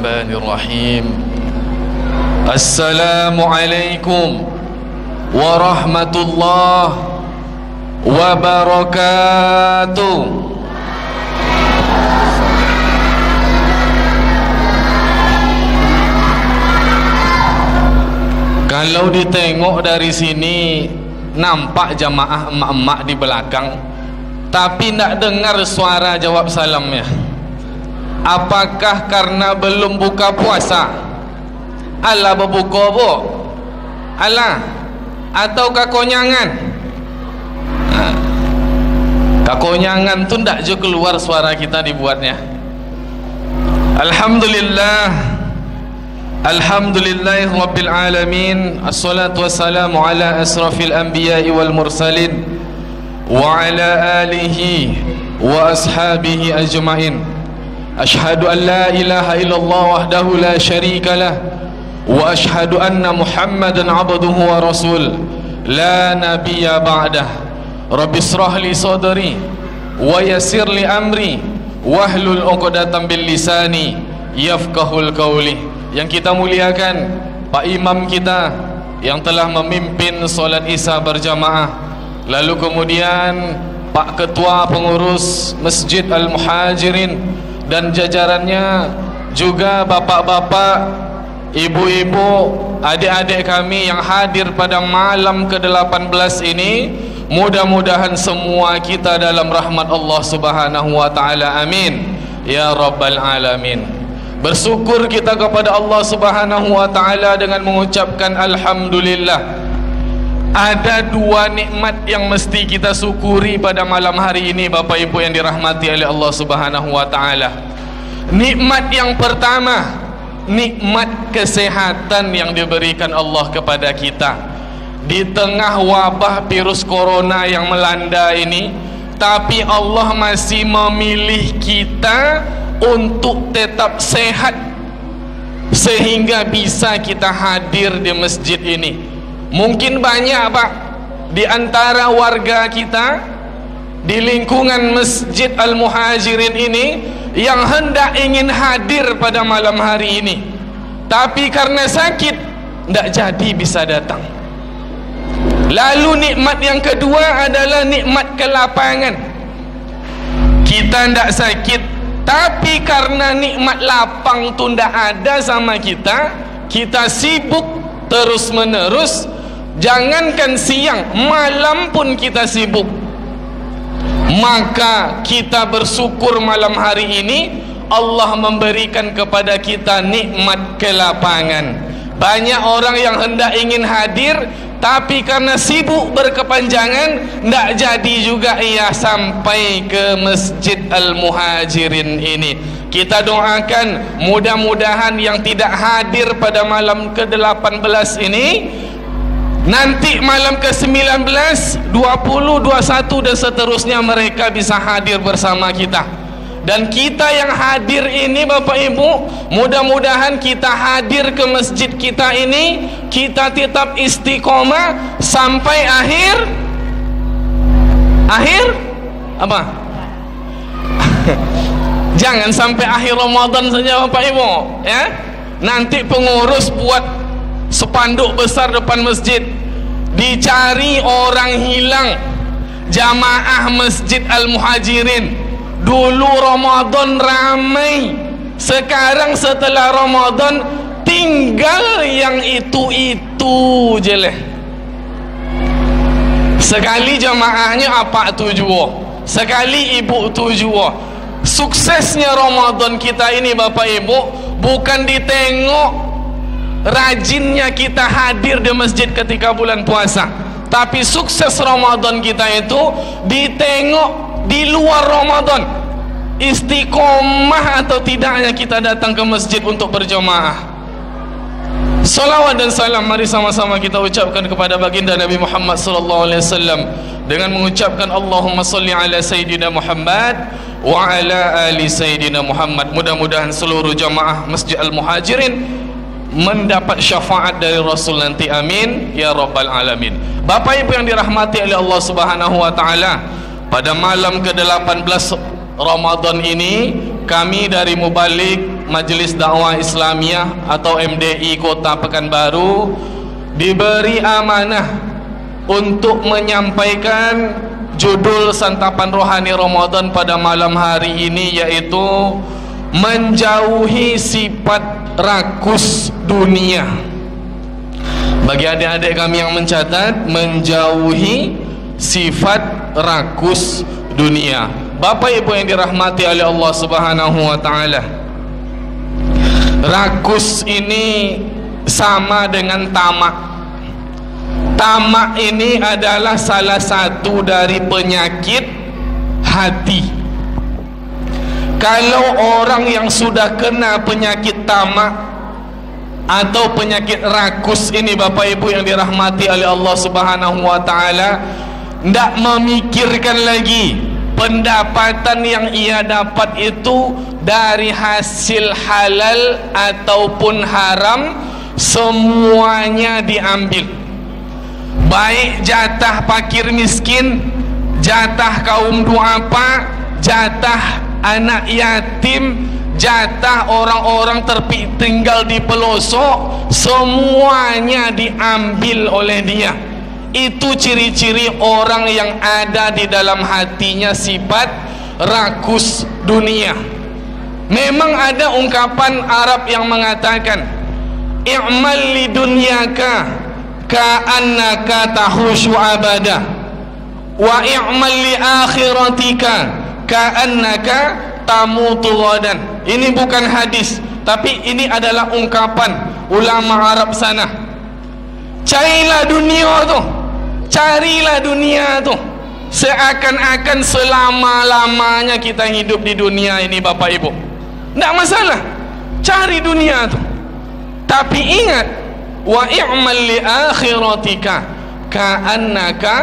Bismillahirrahmanirrahim. Assalamualaikum warahmatullahi wabarakatuh. Kalau ditengok dari sini nampak jamaah emak-emak di belakang, tapi nak dengar suara jawab salamnya. Apakah karena belum buka puasa? Alah berbuka bu? Alah, atau kakonyangan? Kakonyangan tu ndak je keluar suara kita dibuatnya. Alhamdulillah, alhamdulillahi rabbil alamin. Assalatu wassalamu ala asrafil anbiya'i wal mursalin wa ala alihi wa ashabihi ajma'in. Ashhadu an la ilaha illallah wahdahu la syarika lah, wa ashhadu anna Muhammadan abduhu wa rasul la nabiyya ba'dah. Rabbi israh li sadri wa yassir li amri wahlul 'uqdatam bil lisani yafqahul qawli. Yang kita muliakan Pak Imam kita yang telah memimpin solat Isya berjamaah, lalu kemudian Pak Ketua Pengurus Masjid Al-Muhajirin dan jajarannya, juga bapak-bapak, ibu-ibu, adik-adik kami yang hadir pada malam ke-18 ini. Mudah-mudahan semua kita dalam rahmat Allah Subhanahu wa taala. Amin ya rabbal alamin. Bersyukur kita kepada Allah Subhanahu wa taala dengan mengucapkan alhamdulillah. Ada dua nikmat yang mesti kita syukuri pada malam hari ini, Bapak Ibu yang dirahmati oleh Allah Subhanahu wa taala. Nikmat yang pertama, nikmat kesehatan yang diberikan Allah kepada kita. Di tengah wabah virus corona yang melanda ini, tapi Allah masih memilih kita untuk tetap sehat sehingga bisa kita hadir di masjid ini. Mungkin banyak Pak di antara warga kita di lingkungan Masjid Al-Muhajirin ini yang hendak ingin hadir pada malam hari ini, tapi karena sakit tidak jadi bisa datang. Lalu nikmat yang kedua adalah nikmat kelapangan. Kita tidak sakit, tapi karena nikmat lapang itu tidak ada sama kita, kita sibuk terus menerus. Jangankan siang, malam pun kita sibuk. Maka kita bersyukur malam hari ini Allah memberikan kepada kita nikmat kelapangan. Banyak orang yang hendak ingin hadir, tapi karena sibuk berkepanjangan tidak jadi juga ia sampai ke Masjid Al-Muhajirin ini. Kita doakan mudah-mudahan yang tidak hadir pada malam ke-18 ini, nanti malam ke-19, 20, 21 dan seterusnya mereka bisa hadir bersama kita. Dan kita yang hadir ini Bapak Ibu, mudah-mudahan kita hadir ke masjid kita ini, kita tetap istiqomah sampai akhir apa? Jangan sampai akhir Ramadan saja Bapak Ibu ya. Nanti pengurus buat spanduk besar depan masjid, dicari orang hilang jamaah Masjid Al-Muhajirin. Dulu Ramadan ramai, sekarang setelah Ramadan tinggal yang itu-itu je leh. Sekali jamaahnya apa tujuh, sekali ibu tujuh. Suksesnya Ramadan kita ini Bapak Ibu bukan ditengok rajinnya kita hadir di masjid ketika bulan puasa, tapi sukses Ramadan kita itu ditengok di luar Ramadan. Istiqomah atau tidaknya kita datang ke masjid untuk berjamaah. Salawat dan salam mari sama-sama kita ucapkan kepada baginda Nabi Muhammad sallallahu alaihi wasallam dengan mengucapkan Allahumma salli ala Sayyidina Muhammad wa ala ali Sayyidina Muhammad. Mudah-mudahan seluruh jamaah Masjid Al-Muhajirin mendapat syafaat dari Rasul nanti. Amin ya rabbal alamin. Bapak Ibu yang dirahmati oleh Allah Subhanahu wa taala, pada malam ke-18 Ramadan ini kami dari Mubalik Majlis Dakwah Islamiyah atau MDI Kota Pekanbaru diberi amanah untuk menyampaikan judul santapan rohani Ramadan pada malam hari ini, yaitu menjauhi sifat rakus dunia. Bagi adik-adik kami yang mencatat, menjauhi sifat rakus dunia. Bapak Ibu yang dirahmati oleh Allah Subhanahu wa taala, rakus ini sama dengan tamak. Tamak ini adalah salah satu dari penyakit hati. Kalau orang yang sudah kena penyakit tamak atau penyakit rakus ini, Bapak Ibu yang dirahmati oleh Allah Subhanahu wa taala, tidak memikirkan lagi pendapatan yang ia dapat itu dari hasil halal ataupun haram, semuanya diambil. Baik jatah fakir miskin, jatah kaum duafa, jatah anak yatim, jatah orang-orang tertinggal di pelosok, semuanya diambil oleh dia. Itu ciri-ciri orang yang ada di dalam hatinya sifat rakus dunia. Memang ada ungkapan Arab yang mengatakan, i'mal li dunyaka ka'annaka tahushu abada, wa i'mal li akhiratika ka'annaka tamutu ghadan. Ini bukan hadis, tapi ini adalah ungkapan ulama Arab sana. Carilah dunia tu, carilah dunia tu, seakan-akan selama-lamanya kita hidup di dunia ini, Bapak Ibu. Tidak masalah, cari dunia tu, tapi ingat, wa i'mal li akhiratika ka'annaka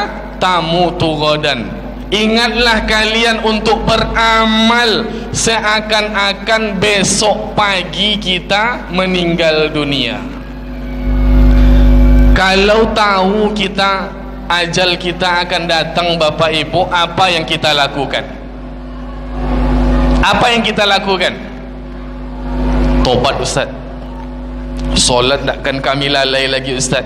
tamutu ghadan. Ingatlah kalian untuk beramal seakan-akan besok pagi kita meninggal dunia. Kalau tahu kita ajal kita akan datang, Bapak Ibu, apa yang kita lakukan? Apa yang kita lakukan? Tobat, Ustaz. Solat takkan kami lalai lagi, Ustaz.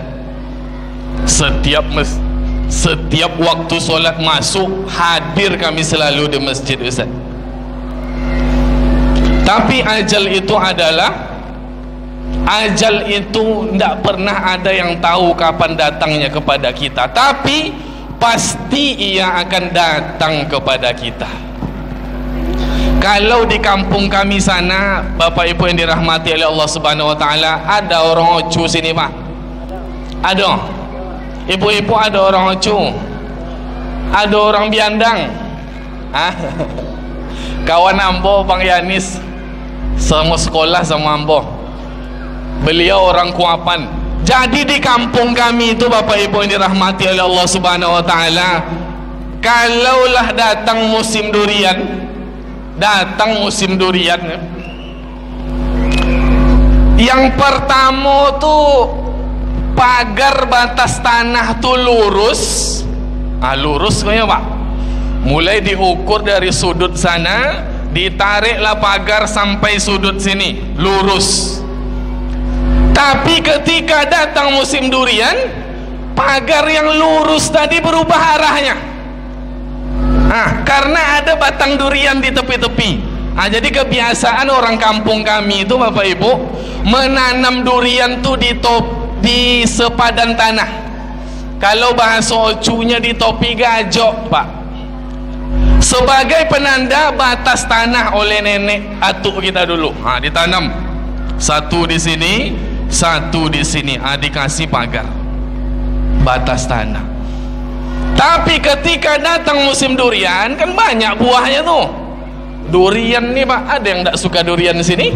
Setiap waktu solat masuk, hadir kami selalu di masjid, Ustaz. Tapi ajal itu adalah, ajal itu tidak pernah ada yang tahu kapan datangnya kepada kita, tapi pasti ia akan datang kepada kita. Kalau di kampung kami sana, Bapak Ibu yang dirahmati oleh Allah Subhanahu wa taala, ada orang Ocu sini, Pak? Ada. Ibu-ibu ada orang Ocu. Ada orang Biandang. Kawan Ambo, Bang Yanis, sama sekolah sama Ambo. Beliau orang Kuapan. Jadi di kampung kami itu, Bapak Ibu yang dirahmati oleh Allah Subhanahu wa taala, kalaulah datang musim durian, yang pertama tuh pagar batas tanah tuh lurus. Lurus kayaknya, Pak. Mulai diukur dari sudut sana, ditariklah pagar sampai sudut sini, lurus. Tapi ketika datang musim durian, pagar yang lurus tadi berubah arahnya. Karena ada batang durian di tepi-tepi. Jadi kebiasaan orang kampung kami itu, Bapak Ibu, menanam durian tuh di sepadan tanah. Kalau bahasa Ocunya di topi gajok, Pak. Sebagai penanda batas tanah oleh nenek atuk kita dulu. Ditanam satu di sini, satu di sini, dikasih pagar batas tanah. Tapi ketika datang musim durian, kan banyak buahnya tuh. Durian nih, Pak, ada yang tidak suka durian di sini?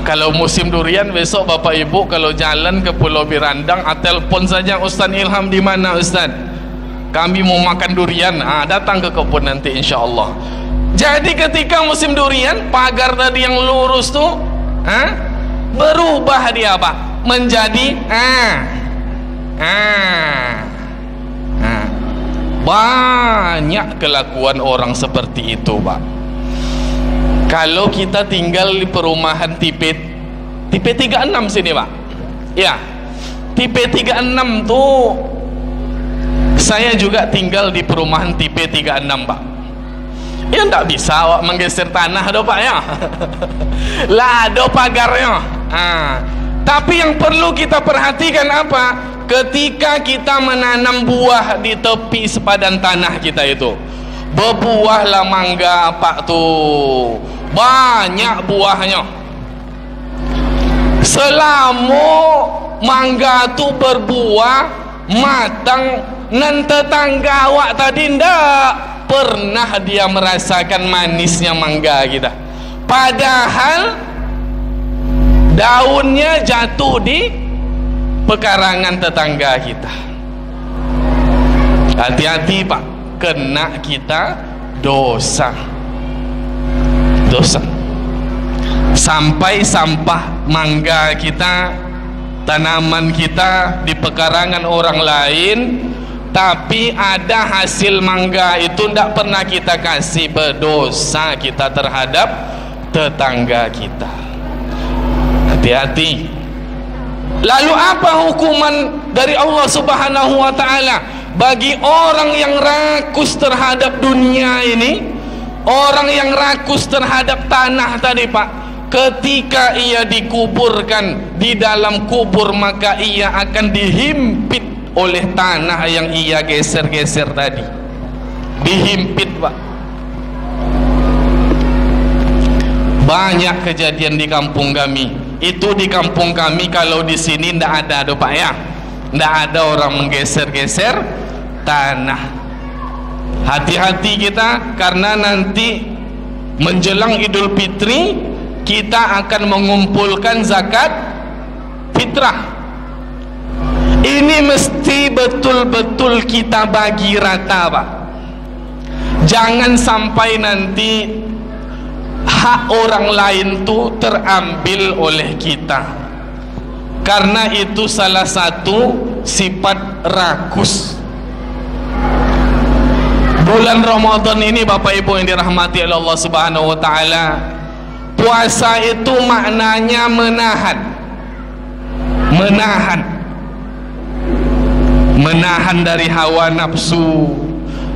Kalau musim durian besok, Bapak Ibu kalau jalan ke Pulau Birandang, telepon saja, Ustaz Ilham di mana, Ustaz? Kami mau makan durian. Datang ke kebun nanti, insya Allah. Jadi ketika musim durian, pagar tadi yang lurus tuh berubah dia, Pak, menjadi Banyak kelakuan orang seperti itu, Pak. Kalau kita tinggal di perumahan tipe 36 sini, Pak. Ya, tipe 36 tuh saya juga tinggal di perumahan tipe 36, Pak. Ya enggak bisa awak menggeser tanah do, Pak, ya. Lah do pagarnya. Tapi yang perlu kita perhatikan apa? Ketika kita menanam buah di tepi sepadan tanah kita itu, berbuahlah mangga apa tuh, banyak buahnya. Selama mangga tu berbuah matang, nan tetangga awak tadi ndak pernah dia merasakan manisnya mangga kita, padahal daunnya jatuh di pekarangan tetangga kita. Hati-hati, Pak, kena kita dosa. Sampai sampah mangga kita, tanaman kita di pekarangan orang lain, tapi ada hasil mangga itu tidak pernah kita kasih, berdosa kita terhadap tetangga kita. Hati-hati. Lalu apa hukuman dari Allah Subhanahu wa ta'ala bagi orang yang rakus terhadap dunia ini, orang yang rakus terhadap tanah tadi, Pak? Ketika ia dikuburkan di dalam kubur, maka ia akan dihimpit oleh tanah yang ia geser-geser tadi. Dihimpit, Pak. Banyak kejadian di kampung kami. Itu di kampung kami, kalau di sini ndak ada do, Pak, ya. Ndak ada orang menggeser-geser tanah. Hati-hati kita, karena nanti menjelang Idul Fitri kita akan mengumpulkan zakat fitrah. Ini mesti betul-betul kita bagi rata, Pak. Jangan sampai nanti hak orang lain tuh terambil oleh kita, karena itu salah satu sifat rakus. Bulan Ramadan ini, Bapak Ibu yang dirahmati oleh Allah Subhanahu wa ta'ala, puasa itu maknanya menahan dari hawa nafsu,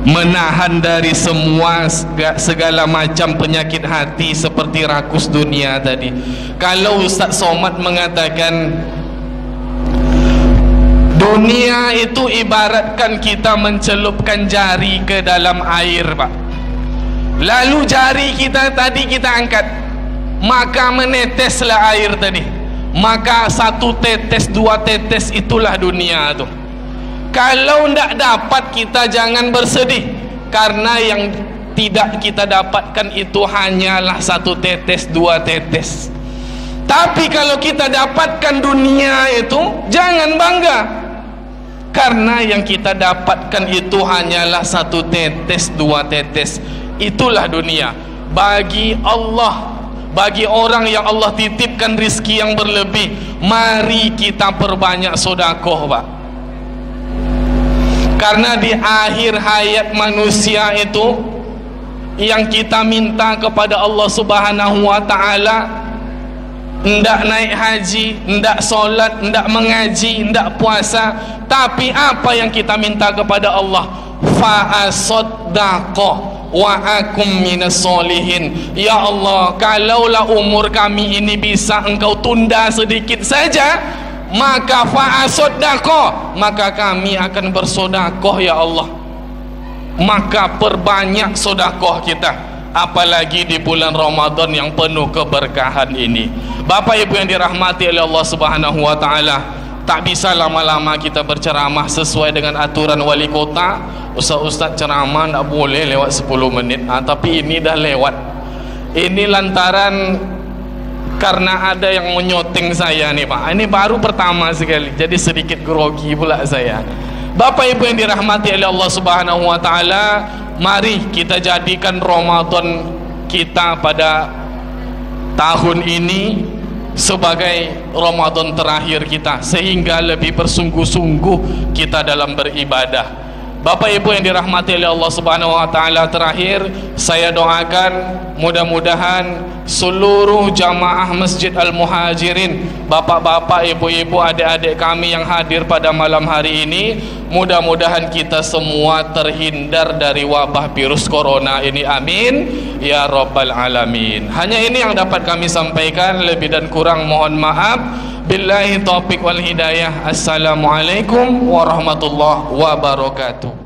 menahan dari semua segala macam penyakit hati seperti rakus dunia tadi. Kalau Ustaz Somad mengatakan dunia itu ibaratkan kita mencelupkan jari ke dalam air, Pak. Lalu jari kita tadi kita angkat, maka meneteslah air tadi. Maka satu tetes, dua tetes, itulah dunia itu. Kalau tidak dapat, kita jangan bersedih, karena yang tidak kita dapatkan itu hanyalah satu tetes, dua tetes. Tapi kalau kita dapatkan dunia itu, jangan bangga, karena yang kita dapatkan itu hanyalah satu tetes, dua tetes. Itulah dunia. Bagi Allah, bagi orang yang Allah titipkan rizki yang berlebih, mari kita perbanyak sedekah, Pak. Karena di akhir hayat manusia itu, yang kita minta kepada Allah Subhanahu wa ta'ala, ndak naik haji, ndak solat, ndak mengaji, ndak puasa, tapi apa yang kita minta kepada Allah? Fa'asaddaqah wa akum minas solihin. Ya Allah, kalaulah umur kami ini bisa Engkau tunda sedikit saja, maka fa'asaddaqah, maka kami akan bersedekah, ya Allah. Maka perbanyak sedekah kita, apalagi di bulan Ramadan yang penuh keberkahan ini. Bapak Ibu yang dirahmati oleh Allah Subhanahu wa ta'ala, tak bisa lama-lama kita berceramah sesuai dengan aturan wali kota. Ustaz-ustaz ceramah tak boleh lewat 10 menit, tapi ini dah lewat. Ini lantaran karena ada yang menyoteng saya nih, Pak. Ini baru pertama sekali, jadi sedikit grogi pula saya. Bapak Ibu yang dirahmati oleh Allah Subhanahu wa ta'ala, mari kita jadikan Ramadan kita pada tahun ini sebagai Ramadan terakhir kita, sehingga lebih bersungguh-sungguh kita dalam beribadah. Bapak Ibu yang dirahmati oleh Allah Subhanahu wa taala, terakhir saya doakan mudah-mudahan seluruh jamaah Masjid Al-Muhajirin, bapak-bapak, ibu-ibu, adik-adik kami yang hadir pada malam hari ini, mudah-mudahan kita semua terhindar dari wabah virus corona ini, amin ya rabbal alamin. Hanya ini yang dapat kami sampaikan, lebih dan kurang mohon maaf. Billahi taufiq wal hidayah. Assalamualaikum warahmatullahi wabarakatuh.